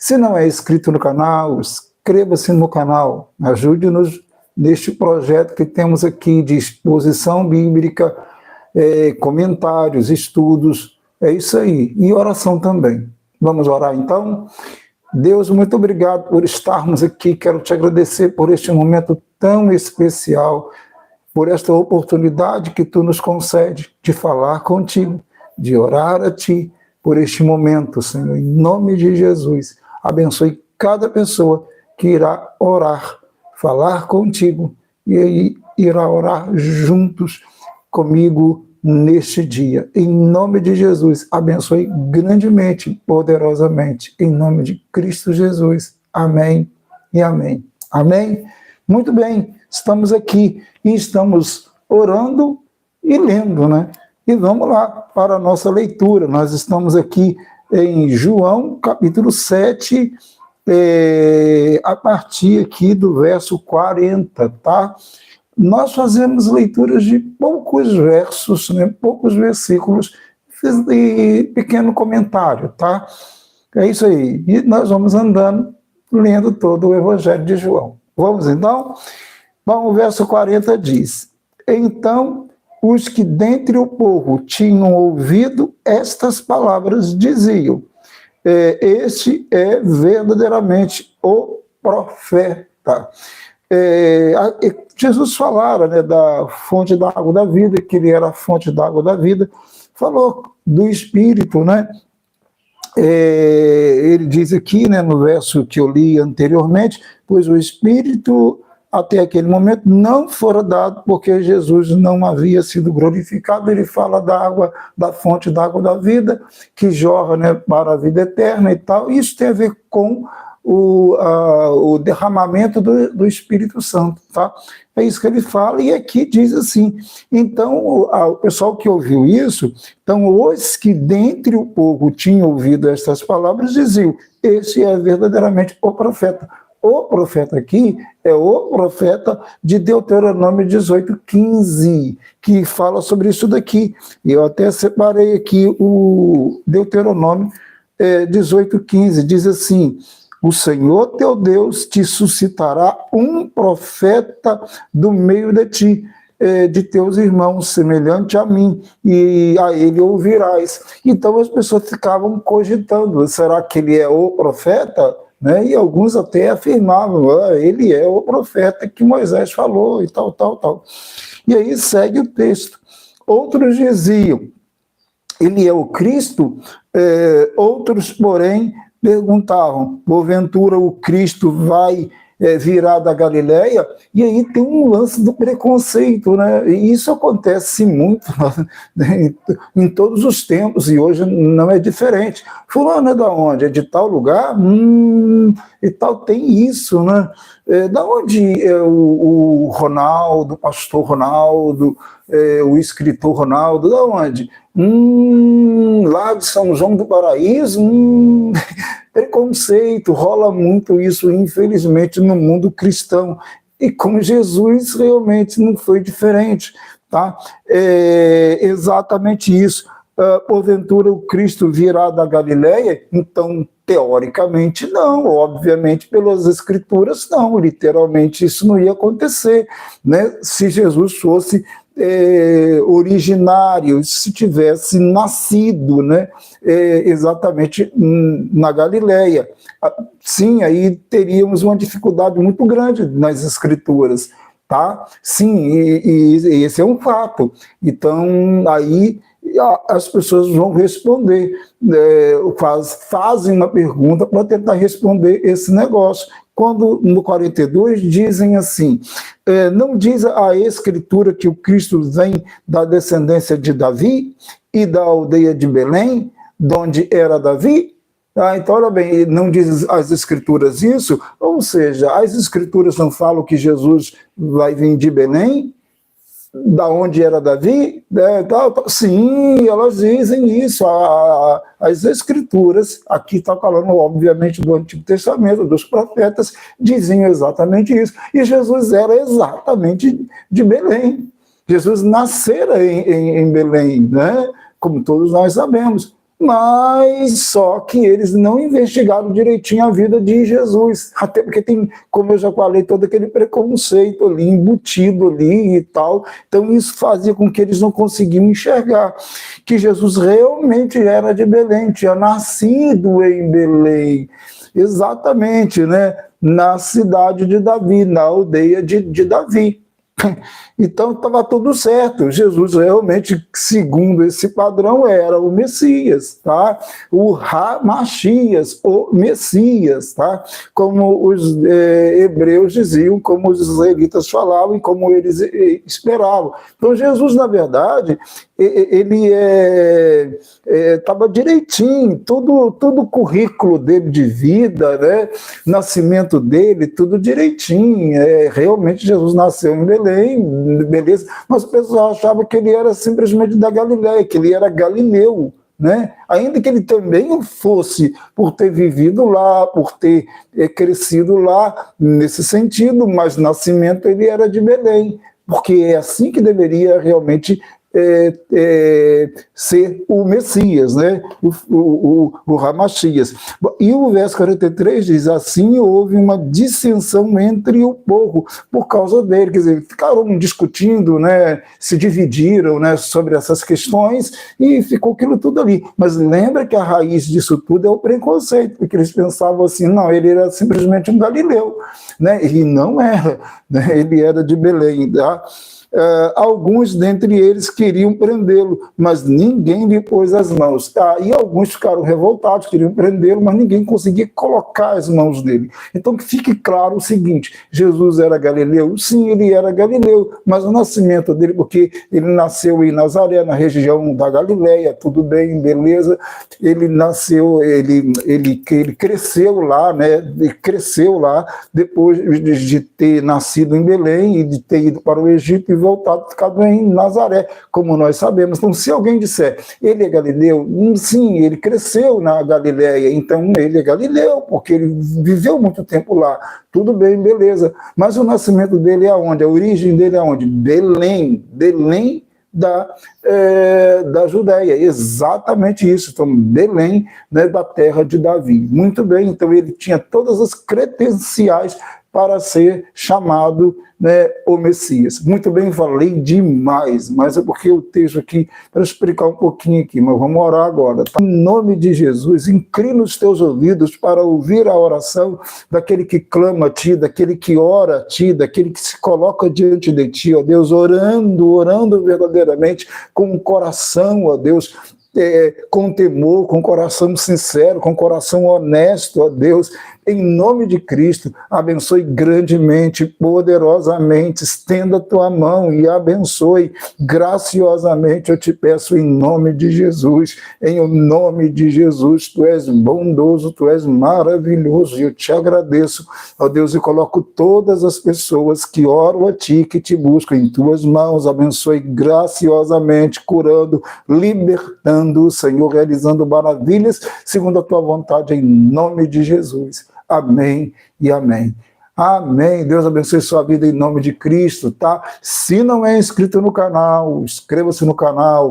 Se não é inscrito no canal, inscreva-se no canal, ajude-nos neste projeto que temos aqui de exposição bíblica, comentários, estudos, é isso aí, e oração também. Vamos orar então? Deus, muito obrigado por estarmos aqui, quero te agradecer por este momento tão especial, por esta oportunidade que tu nos concede de falar contigo, de orar a ti, por este momento, Senhor, em nome de Jesus. Abençoe cada pessoa que irá orar, falar contigo e aí irá orar juntos comigo neste dia. Em nome de Jesus, abençoe grandemente, poderosamente, em nome de Cristo Jesus. Amém e amém. Amém? Muito bem, estamos aqui e estamos orando e lendo, né? E vamos lá para a nossa leitura. Nós estamos aqui em João, capítulo 7, a partir aqui do verso 40, tá? Nós fazemos leituras de poucos versos, né? Poucos versículos e pequeno comentário, tá? É isso aí. E nós vamos andando, lendo todo o Evangelho de João. Vamos então? Bom, o verso 40 diz: Então os que dentre o povo tinham ouvido estas palavras diziam: este é verdadeiramente o profeta. Jesus falara, né, da fonte da água da vida, que ele era a fonte da água da vida, falou do Espírito, né? Ele diz aqui, né, no verso que eu li anteriormente, pois o Espírito até aquele momento não fora dado, porque Jesus não havia sido glorificado. Ele fala da água, da fonte da água da vida, que jorra, né, para a vida eterna e tal. Isso tem a ver com o derramamento do Espírito Santo, tá? É isso que ele fala, e aqui diz assim, então, o pessoal que ouviu isso, então, os que dentre o povo tinham ouvido estas palavras diziam: esse é verdadeiramente o profeta. O profeta aqui é o profeta de Deuteronômio 18:15, que fala sobre isso daqui. E eu até separei aqui o Deuteronômio 18:15, diz assim: o Senhor teu Deus te suscitará um profeta do meio de ti, de teus irmãos, semelhante a mim, e a ele ouvirás. Então as pessoas ficavam cogitando, será que ele é o profeta? Né? E alguns até afirmavam, ele é o profeta que Moisés falou, e tal, tal, tal. E aí segue o texto. Outros diziam, ele é o Cristo, outros, porém, perguntavam, porventura o Cristo vai virar da Galileia? E aí tem um lance do preconceito, né? E isso acontece muito, né, em todos os tempos, e hoje não é diferente. Fulano é da onde? É de tal lugar? E tal, tem isso, né? Da onde é o Ronaldo, o pastor Ronaldo, o escritor Ronaldo, da onde? Lá de São João do Paraíso, preconceito, rola muito isso, infelizmente, no mundo cristão. E com Jesus realmente não foi diferente, tá? Exatamente isso. Porventura o Cristo virá da Galileia? Então, teoricamente, não. Obviamente, pelas Escrituras, não. Literalmente, isso não ia acontecer, né? Se Jesus fosse originário, se tivesse nascido, né, exatamente na Galileia. Sim, aí teríamos uma dificuldade muito grande nas Escrituras, tá? Sim, e esse é um fato. Então, aí as pessoas vão responder, fazem uma pergunta para tentar responder esse negócio. Quando no 42 dizem assim, não diz a Escritura que o Cristo vem da descendência de Davi e da aldeia de Belém, de onde era Davi? Então, olha bem, não diz as Escrituras isso? Ou seja, as Escrituras não falam que Jesus vai vir de Belém, da onde era Davi? Sim, elas dizem isso. As Escrituras, aqui está falando, obviamente, do Antigo Testamento, dos profetas, diziam exatamente isso. E Jesus era exatamente de Belém. Jesus nascera em Belém, né? Como todos nós sabemos. Mas só que eles não investigaram direitinho a vida de Jesus, até porque tem, como eu já falei, todo aquele preconceito ali, embutido ali e tal, então isso fazia com que eles não conseguiam enxergar que Jesus realmente era de Belém, tinha nascido em Belém, exatamente, né, na cidade de Davi, na aldeia de Davi. Então estava tudo certo. Jesus realmente, segundo esse padrão, era o Messias, tá? O Ramachias, o Messias, tá? Como os hebreus diziam, como os israelitas falavam e como eles esperavam. Então Jesus, na verdade, ele estava direitinho, tudo o currículo dele de vida, né? Nascimento dele, tudo direitinho. Realmente Jesus nasceu em Belém, beleza, mas o pessoal achava que ele era simplesmente da Galileia, que ele era galileu, né? Ainda que ele também fosse por ter vivido lá, por ter crescido lá, nesse sentido, mas nascimento ele era de Belém, porque é assim que deveria realmente ser o Messias, né? o Ramachias. E o verso 43 diz, assim houve uma dissensão entre o povo por causa dele, quer dizer, ficaram discutindo, né? Se dividiram, né? Sobre essas questões e ficou aquilo tudo ali. Mas lembra que a raiz disso tudo é o preconceito, porque eles pensavam assim, não, ele era simplesmente um galileu, né? E não era, né? Ele era de Belém, tá? Alguns dentre eles queriam prendê-lo, mas ninguém lhe pôs as mãos. E alguns ficaram revoltados, queriam prendê-lo, mas ninguém conseguia colocar as mãos nele. Então que fique claro o seguinte, Jesus era galileu? Sim, ele era galileu, mas o nascimento dele, porque ele nasceu em Nazaré, na região da Galileia, tudo bem, beleza, ele nasceu, ele cresceu lá, né? Ele cresceu lá, depois de ter nascido em Belém e de ter ido para o Egito e voltado, ficado em Nazaré, como nós sabemos. Então, se alguém disser, ele é galileu, sim, ele cresceu na Galileia, então ele é galileu, porque ele viveu muito tempo lá. Tudo bem, beleza. Mas o nascimento dele é aonde? A origem dele é aonde? Belém. Belém da Judéia, exatamente isso, então Belém, né, da terra de Davi. Muito bem, então ele tinha todas as credenciais para ser chamado, né, o Messias. Muito bem, falei demais, mas é porque o texto aqui, para explicar um pouquinho aqui, mas vamos orar agora. Tá? Em nome de Jesus, inclina os teus ouvidos para ouvir a oração daquele que clama a ti, daquele que ora a ti, daquele que se coloca diante de ti, ó Deus, orando verdadeiramente, com o coração, ó Deus, com temor, com coração sincero, com coração honesto, ó Deus, em nome de Cristo, abençoe grandemente, poderosamente, estenda a tua mão e abençoe graciosamente, eu te peço em nome de Jesus, em nome de Jesus, tu és bondoso, tu és maravilhoso, e eu te agradeço, ó Deus, e coloco todas as pessoas que oram a ti, que te buscam em tuas mãos, abençoe graciosamente, curando, libertando, Senhor, realizando maravilhas, segundo a tua vontade, em nome de Jesus. Amém e amém. Amém. Deus abençoe sua vida em nome de Cristo, tá? Se não é inscrito no canal, inscreva-se no canal,